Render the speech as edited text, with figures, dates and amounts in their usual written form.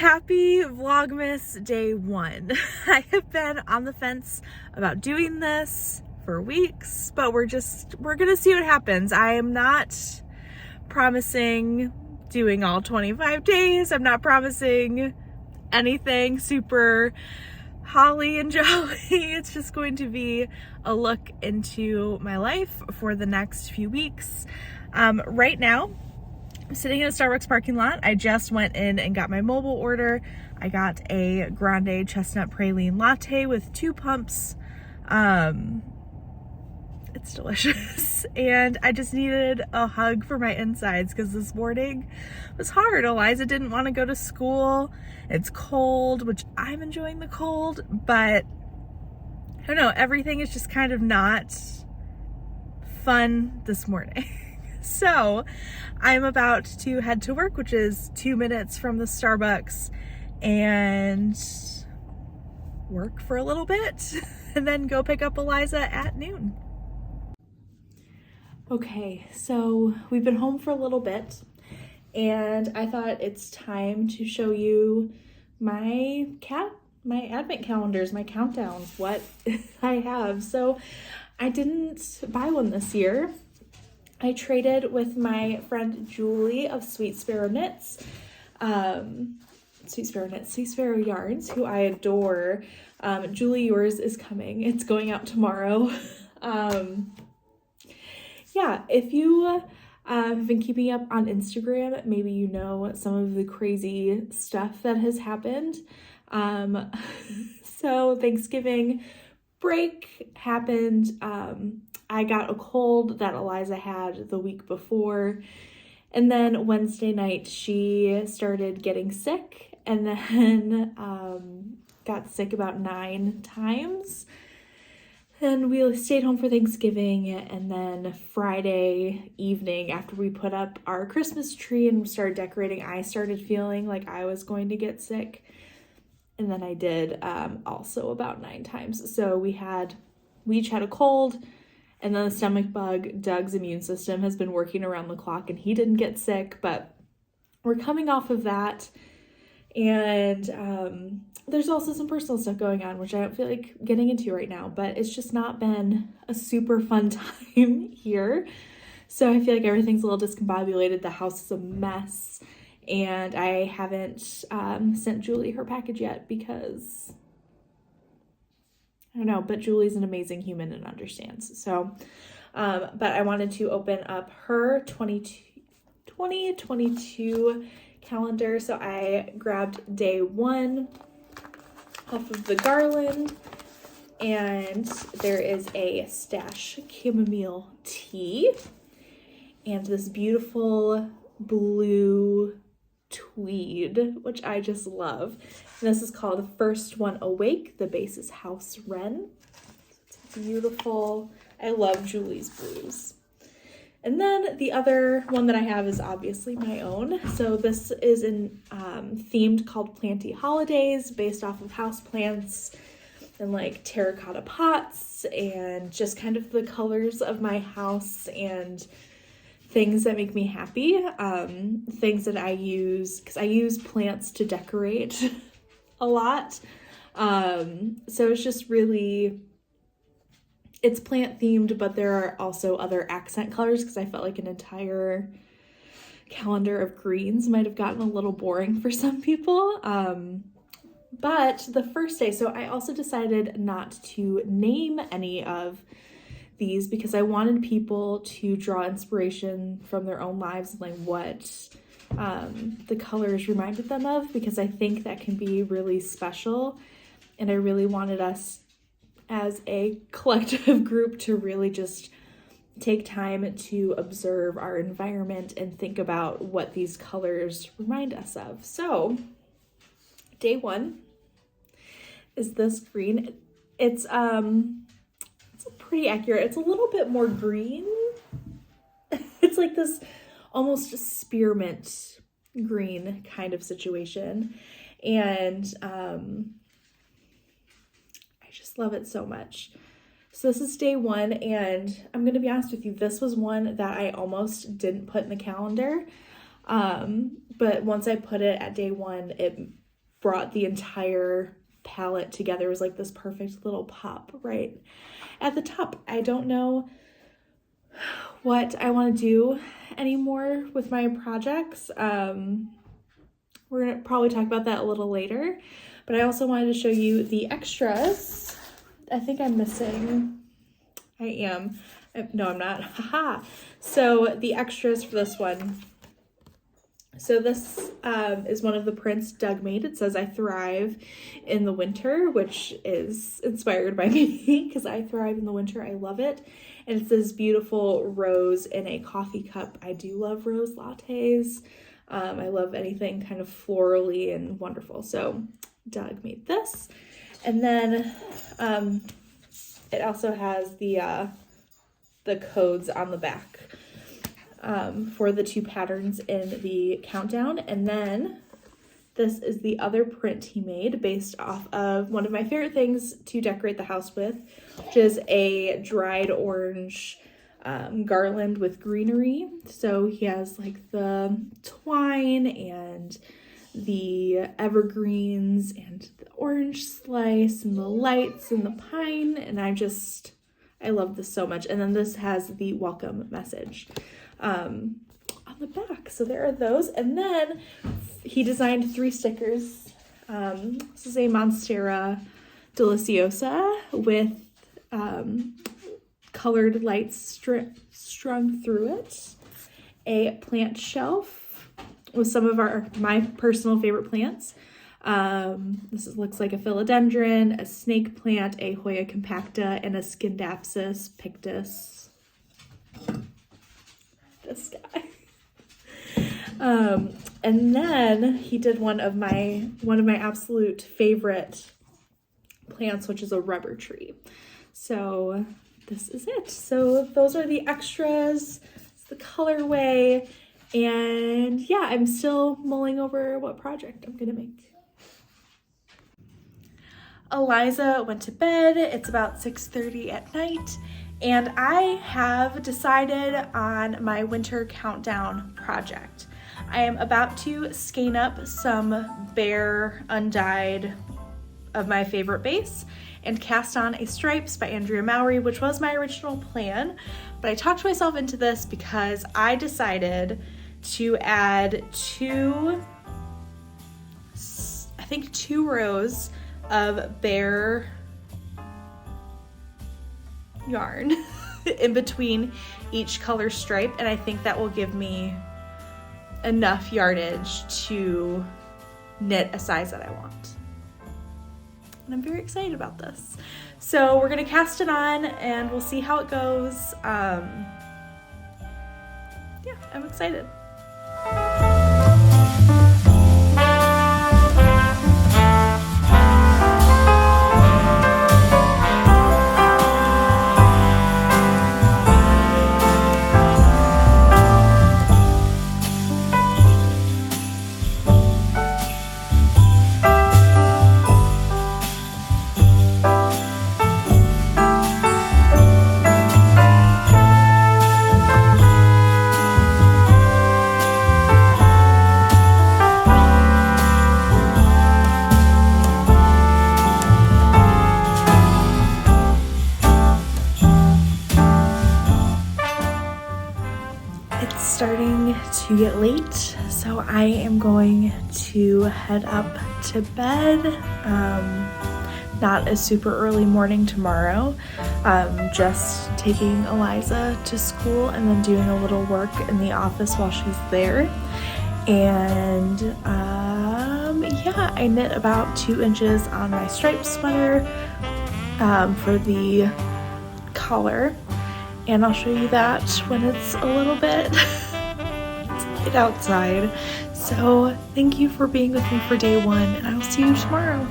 Happy Vlogmas day one. I have been on the fence about doing this for weeks, but we're gonna see what happens. I am not promising doing all 25 days. I'm not promising anything super holly and jolly. It's just going to be a look into my life for the next few weeks. Right now, I'm sitting in a Starbucks parking lot. I just went in and got my mobile order. I got a grande chestnut praline latte with 2 pumps. It's delicious. And I just needed a hug for my insides because this morning was hard. Eliza didn't want to go to school. It's cold, which I'm enjoying the cold, but I don't know, everything is just kind of not fun this morning. So I'm about to head to work, which is 2 minutes from the Starbucks, and work for a little bit and then go pick up Eliza at noon. Okay, so we've been home for a little bit and I thought it's time to show you my advent calendars, my countdowns, what I have. So I didn't buy one this year. I traded with my friend Julie of Sweet Sparrow Yarns, who I adore. Julie, yours is coming. It's going out tomorrow. Yeah, if you have been keeping up on Instagram, maybe you know some of the crazy stuff that has happened. So Thanksgiving break happened. I got a cold that Eliza had the week before, and then Wednesday night she started getting sick, and then got sick about 9 times. And we stayed home for Thanksgiving, and then Friday evening after we put up our Christmas tree and started decorating, I started feeling like I was going to get sick. And then I did also about 9 times. So we each had a cold, and then the stomach bug. Doug's immune system has been working around the clock and he didn't get sick, but we're coming off of that. And there's also some personal stuff going on, which I don't feel like getting into right now, but it's just not been a super fun time here. So I feel like everything's a little discombobulated. The house is a mess. And I haven't sent Julie her package yet because, I don't know, but Julie's an amazing human and understands. So, but I wanted to open up her 2022 calendar. So I grabbed day 1 off of the garland, and there is a stash chamomile tea and this beautiful blue tweed, which I just love. And this is called The First One Awake. The base is House Wren. It's beautiful. I love Julie's blues. And then the other one that I have is obviously my own. So this is themed called Planty Holidays, based off of houseplants and like terracotta pots and just kind of the colors of my house and things that make me happy, things that I use, because I use plants to decorate a lot. So it's just really, it's plant themed, but there are also other accent colors because I felt like an entire calendar of greens might have gotten a little boring for some people. But the first day, so I also decided not to name any of these because I wanted people to draw inspiration from their own lives and like what the colors reminded them of, because I think that can be really special. And I really wanted us as a collective group to really just take time to observe our environment and think about what these colors remind us of. So day 1 is this green. It's pretty accurate. It's a little bit more green. It's like this almost spearmint green kind of situation. And I just love it so much. So this is day 1, and I'm going to be honest with you, this was one that I almost didn't put in the calendar. But once I put it at day 1, it brought the entire palette together. It was like this perfect little pop right at the top. I don't know what I want to do anymore with my projects. We're gonna probably talk about that a little later, but I also wanted to show you the extras. I think I'm missing, I am. No, I'm not, haha. So the extras for this one. So this is one of the prints Doug made. It says, "I thrive in the winter," which is inspired by me because I thrive in the winter. I love it. And it's this beautiful rose in a coffee cup. I do love rose lattes. I love anything kind of florally and wonderful. So Doug made this. And then it also has the codes on the back for the 2 patterns in the countdown. And then this is the other print he made based off of one of my favorite things to decorate the house with, which is a dried orange garland with greenery. So he has like the twine and the evergreens and the orange slice and the lights and the pine, and I love this so much. And then this has the welcome message on the back. So there are those. And then he designed 3 stickers. This is a Monstera Deliciosa with colored lights strung through it, a plant shelf with some of my personal favorite plants. Looks like a philodendron, a snake plant, a Hoya compacta, and a Scindapsus pictus. This guy. And then he did one of my absolute favorite plants, which is a rubber tree. So this is it. So those are the extras. It's the colorway. And yeah, I'm still mulling over what project I'm gonna make. Eliza went to bed. It's about 6:30 at night. And I have decided on my winter countdown project. I am about to skein up some bare undyed of my favorite base and cast on a Stripes by Andrea Mowry, which was my original plan. But I talked myself into this because I decided to add 2 rows of bare yarn in between each color stripe, and I think that will give me enough yardage to knit a size that I want. And I'm very excited about this. So we're gonna cast it on and we'll see how it goes. Yeah, I'm excited. Starting to get late, so I am going to head up to bed. Not a super early morning tomorrow, just taking Eliza to school and then doing a little work in the office while she's there. And yeah, I knit about 2 inches on my striped sweater for the collar, and I'll show you that when it's a little bit outside. So thank you for being with me for day 1, and I will see you tomorrow.